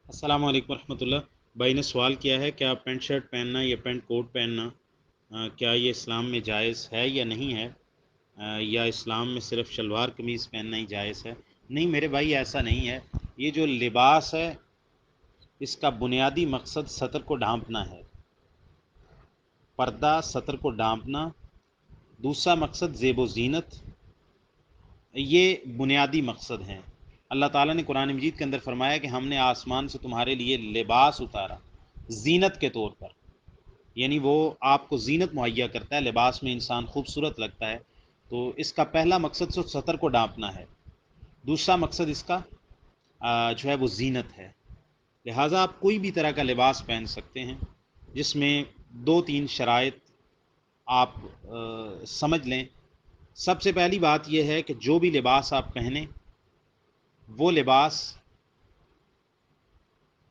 السلام علیکم ورحمۃ اللہ۔ بھائی نے سوال کیا ہے کہ آپ پینٹ شرٹ پہننا یا پینٹ کوٹ پہننا کیا یہ اسلام میں جائز ہے یا نہیں ہے، یا اسلام میں صرف شلوار قمیض پہننا ہی جائز ہے؟ نہیں میرے بھائی، ایسا نہیں ہے۔ یہ جو لباس ہے اس کا بنیادی مقصد سطر کو ڈھانپنا ہے، پردہ سطر کو ڈھانپنا۔ دوسرا مقصد زیب و زینت، یہ بنیادی مقصد ہیں۔ اللہ تعالیٰ نے قرآن مجید کے اندر فرمایا کہ ہم نے آسمان سے تمہارے لیے لباس اتارا زینت کے طور پر، یعنی وہ آپ کو زینت مہیا کرتا ہے، لباس میں انسان خوبصورت لگتا ہے۔ تو اس کا پہلا مقصد تو سطر کو ڈھانپنا ہے، دوسرا مقصد اس کا جو ہے وہ زینت ہے۔ لہٰذا آپ کوئی بھی طرح کا لباس پہن سکتے ہیں جس میں دو تین شرائط آپ سمجھ لیں۔ سب سے پہلی بات یہ ہے کہ جو بھی لباس آپ پہنیں وہ لباس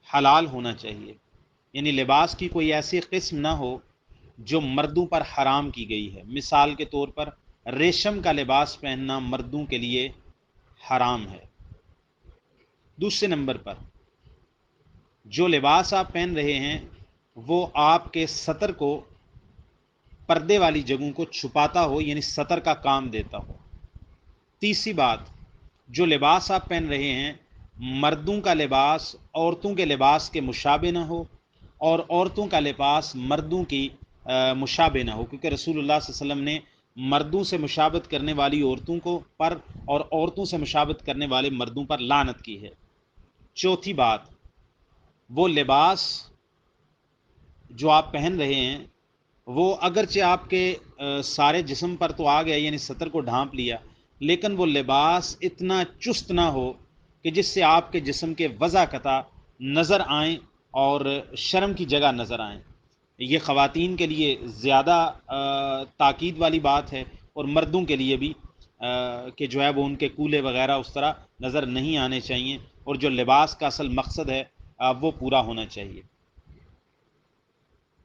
حلال ہونا چاہیے، یعنی لباس کی کوئی ایسی قسم نہ ہو جو مردوں پر حرام کی گئی ہے۔ مثال کے طور پر ریشم کا لباس پہننا مردوں کے لیے حرام ہے۔ دوسرے نمبر پر جو لباس آپ پہن رہے ہیں وہ آپ کے سطر کو، پردے والی جگہوں کو چھپاتا ہو، یعنی سطر کا کام دیتا ہو۔ تیسری بات، جو لباس آپ پہن رہے ہیں مردوں کا لباس عورتوں کے لباس کے مشابہ نہ ہو، اور عورتوں کا لباس مردوں کی مشابہ نہ ہو، کیونکہ رسول اللہ صلی اللہ علیہ وسلم نے مردوں سے مشابہت کرنے والی عورتوں کو پر اور عورتوں سے مشابہت کرنے والے مردوں پر لعنت کی ہے۔ چوتھی بات، وہ لباس جو آپ پہن رہے ہیں وہ اگرچہ آپ کے سارے جسم پر تو آ گیا، یعنی سطر کو ڈھانپ لیا، لیکن وہ لباس اتنا چست نہ ہو کہ جس سے آپ کے جسم کے وضع قطع نظر آئیں اور شرم کی جگہ نظر آئیں۔ یہ خواتین کے لیے زیادہ تاکید والی بات ہے، اور مردوں کے لیے بھی کہ جو ہے وہ ان کے کولے وغیرہ اس طرح نظر نہیں آنے چاہیے، اور جو لباس کا اصل مقصد ہے وہ پورا ہونا چاہیے۔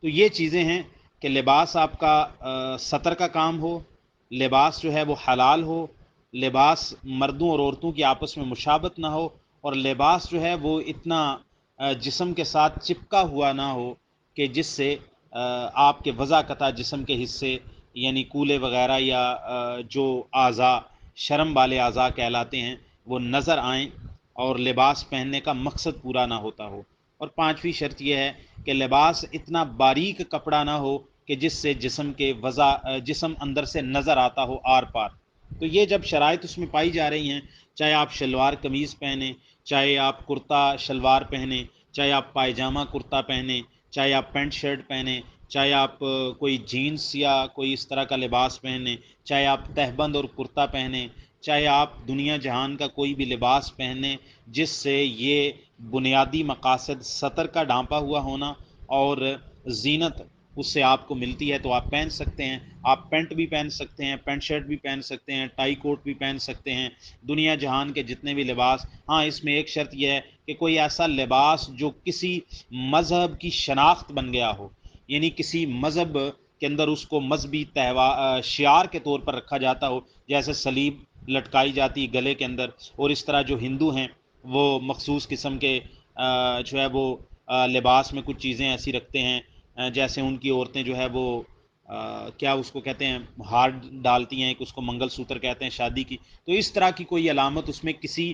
تو یہ چیزیں ہیں کہ لباس آپ کا سطر کا کام ہو، لباس جو ہے وہ حلال ہو، لباس مردوں اور عورتوں کی آپس میں مشابہت نہ ہو، اور لباس جو ہے وہ اتنا جسم کے ساتھ چپکا ہوا نہ ہو کہ جس سے آپ کے وضع قطع جسم کے حصے، یعنی کولے وغیرہ یا جو اعضاء شرم والے اعضاء کہلاتے ہیں، وہ نظر آئیں اور لباس پہننے کا مقصد پورا نہ ہوتا ہو۔ اور پانچویں شرط یہ ہے کہ لباس اتنا باریک کپڑا نہ ہو کہ جس سے جسم اندر سے نظر آتا ہو آر پار۔ تو یہ جب شرائط اس میں پائی جا رہی ہیں، چاہے آپ شلوار قمیض پہنیں، چاہے آپ کرتا شلوار پہنیں، چاہے آپ پائجامہ کرتا پہنیں، چاہے آپ پینٹ شرٹ پہنیں، چاہے آپ کوئی جینس یا کوئی اس طرح کا لباس پہنیں، چاہے آپ تہبند اور کرتا پہنیں، چاہے آپ دنیا جہان کا کوئی بھی لباس پہنیں جس سے یہ بنیادی مقاصد سطر کا ڈھانپا ہوا ہونا اور زینت اس سے آپ کو ملتی ہے، تو آپ پہن سکتے ہیں۔ آپ پینٹ بھی پہن سکتے ہیں، پینٹ شرٹ بھی پہن سکتے ہیں، ٹائی کوٹ بھی پہن سکتے ہیں، دنیا جہان کے جتنے بھی لباس۔ ہاں، اس میں ایک شرط یہ ہے کہ کوئی ایسا لباس جو کسی مذہب کی شناخت بن گیا ہو، یعنی کسی مذہب کے اندر اس کو مذہبی شعار کے طور پر رکھا جاتا ہو، جیسے صلیب لٹکائی جاتی گلے کے اندر، اور اس طرح جو ہندو ہیں وہ مخصوص قسم کے جو ہے وہ لباس میں کچھ چیزیں ایسی رکھتے ہیں، جیسے ان کی عورتیں جو ہے وہ کیا اس کو کہتے ہیں، ہار ڈالتی ہیں، ایک اس کو منگل سوتر کہتے ہیں شادی کی۔ تو اس طرح کی کوئی علامت اس میں کسی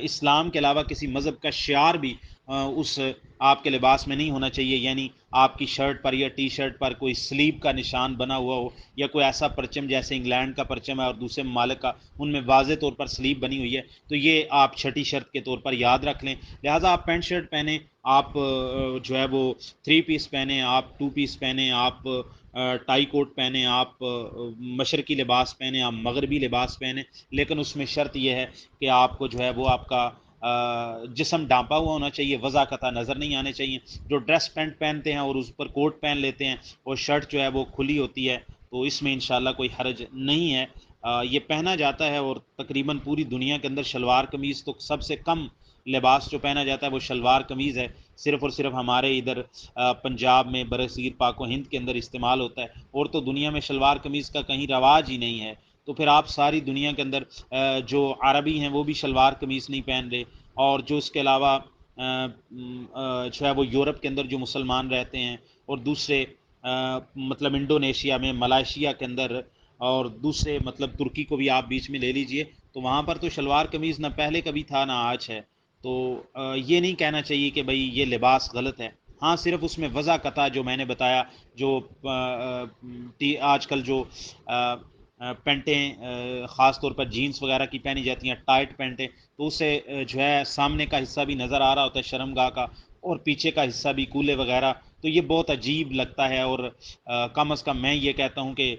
اسلام کے علاوہ کسی مذہب کا شعار بھی اس آپ کے لباس میں نہیں ہونا چاہیے، یعنی آپ کی شرٹ پر یا ٹی شرٹ پر کوئی سلیب کا نشان بنا ہوا ہو، یا کوئی ایسا پرچم جیسے انگلینڈ کا پرچم ہے اور دوسرے ممالک کا ان میں واضح طور پر سلیب بنی ہوئی ہے، تو یہ آپ چھٹی شرط کے طور پر یاد رکھ لیں۔ لہٰذا آپ پینٹ شرٹ پہنیں، آپ جو ہے وہ 3 پیس پہنیں، آپ 2 پیس پہنیں، آپ ٹائی کوٹ پہنیں، آپ مشرقی لباس پہنیں، آپ مغربی لباس پہنیں، لیکن اس میں شرط یہ ہے کہ آپ کو جو ہے وہ آپ کا جسم ڈھانپا ہوا ہونا چاہیے، وضع قطع نظر نہیں آنے چاہیے۔ جو ڈریس پینٹ پہنتے ہیں اور اس پر کوٹ پہن لیتے ہیں اور شرٹ جو ہے وہ کھلی ہوتی ہے، تو اس میں انشاءاللہ کوئی حرج نہیں ہے۔ یہ پہنا جاتا ہے، اور تقریباً پوری دنیا کے اندر شلوار قمیض تو سب سے کم لباس جو پہنا جاتا ہے وہ شلوار قمیض ہے، صرف اور صرف ہمارے ادھر پنجاب میں برصغیر پاک و ہند کے اندر استعمال ہوتا ہے، اور تو دنیا میں شلوار قمیض کا کہیں رواج ہی نہیں ہے۔ تو پھر آپ ساری دنیا کے اندر جو عربی ہیں وہ بھی شلوار قمیض نہیں پہن رہے، اور جو اس کے علاوہ جو ہے وہ یورپ کے اندر جو مسلمان رہتے ہیں، اور دوسرے مطلب انڈونیشیا میں، ملائیشیا کے اندر، اور دوسرے مطلب ترکی کو بھی آپ بیچ میں لے لیجئے، تو وہاں پر تو شلوار قمیض نہ پہلے کبھی تھا نہ آج ہے. تو یہ نہیں کہنا چاہیے کہ بھئی یہ لباس غلط ہے. ہاں صرف اس میں وضع قطع جو میں نے بتایا، جو آج کل جو پینٹیں خاص طور پر جینس وغیرہ کی پہنی جاتی ہیں، ٹائٹ پینٹیں، تو اسے جو ہے سامنے کا حصہ بھی نظر آ رہا ہوتا ہے شرمگاہ کا، اور پیچھے کا حصہ بھی کولے وغیرہ، تو یہ بہت عجیب لگتا ہے. اور کم از کم میں یہ کہتا ہوں کہ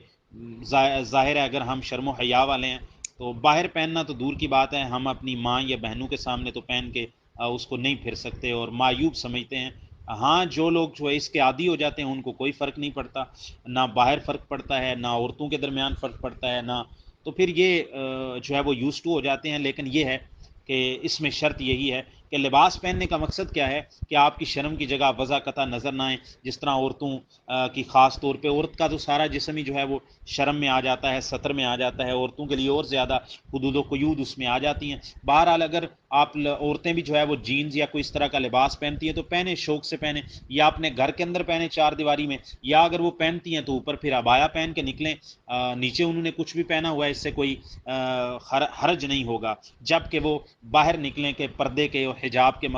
ظاہر ہے اگر ہم شرم و حیا والے ہیں تو باہر پہننا تو دور کی بات ہے، ہم اپنی ماں یا بہنوں کے سامنے تو پہن کے اس کو نہیں پھر سکتے اور معیوب سمجھتے ہیں. ہاں جو لوگ جو ہے اس کے عادی ہو جاتے ہیں ان کو کوئی فرق نہیں پڑتا، نہ باہر فرق پڑتا ہے، نہ عورتوں کے درمیان فرق پڑتا ہے، نہ تو پھر یہ جو ہے وہ یوز ٹو ہو جاتے ہیں. لیکن یہ ہے کہ اس میں شرط یہی ہے کہ لباس پہننے کا مقصد کیا ہے کہ آپ کی شرم کی جگہ وضع قطع نظر نہ آئے. جس طرح عورتوں کی خاص طور پہ عورت کا تو سارا جسم ہی جو ہے وہ شرم میں آ جاتا ہے، سطر میں آ جاتا ہے، عورتوں کے لیے اور زیادہ حدود و قیود اس میں آ جاتی ہیں. بہرحال اگر آپ عورتیں بھی جو ہے وہ جینز یا کوئی اس طرح کا لباس پہنتی ہیں تو پہنے، شوق سے پہنے، یا اپنے گھر کے اندر پہنے چار دیواری میں، یا اگر وہ پہنتی ہیں تو اوپر پھر عبایا پہن کے نکلیں، نیچے انہوں نے کچھ بھی پہنا ہوا ہے اس سے کوئی حرج نہیں ہوگا، جب کہ وہ باہر نکلیں کہ پردے کے اور حجاب کے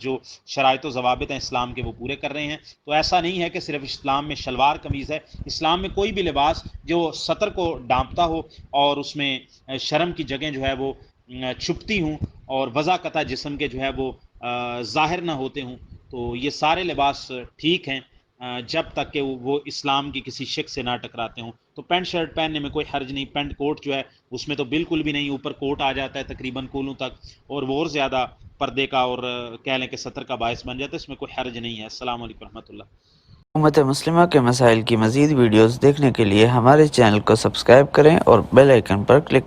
جو شرائط و ضوابط ہیں اسلام کے وہ پورے کر رہے ہیں. تو ایسا نہیں ہے کہ صرف اسلام میں شلوار قمیض ہے، اسلام میں کوئی بھی لباس جو سطر کو ڈھانپتا ہو اور اس میں شرم کی جگہیں جو ہے وہ چھپتی ہوں اور وضع قطع جسم کے جو ہے وہ ظاہر نہ ہوتے ہوں، تو یہ سارے لباس ٹھیک ہیں جب تک کہ وہ اسلام کی کسی شک سے نہ ٹکراتے ہوں. تو پینٹ شرٹ پہننے میں کوئی حرج نہیں، پینٹ کوٹ جو ہے اس میں تو بالکل بھی نہیں، اوپر کوٹ آ جاتا ہے تقریباً کولوں تک، اور وہ اور زیادہ پردے کا اور کہہ لیں کہ سطر کا باعث بن جاتا ہے. اس میں کوئی حرج نہیں ہے. السلام علیکم ورحمۃ اللہ. امت مسلمہ کے مسائل کی مزید ویڈیوز دیکھنے کے لیے ہمارے چینل کو سبسکرائب کریں اور بیل آئیکن پر کلک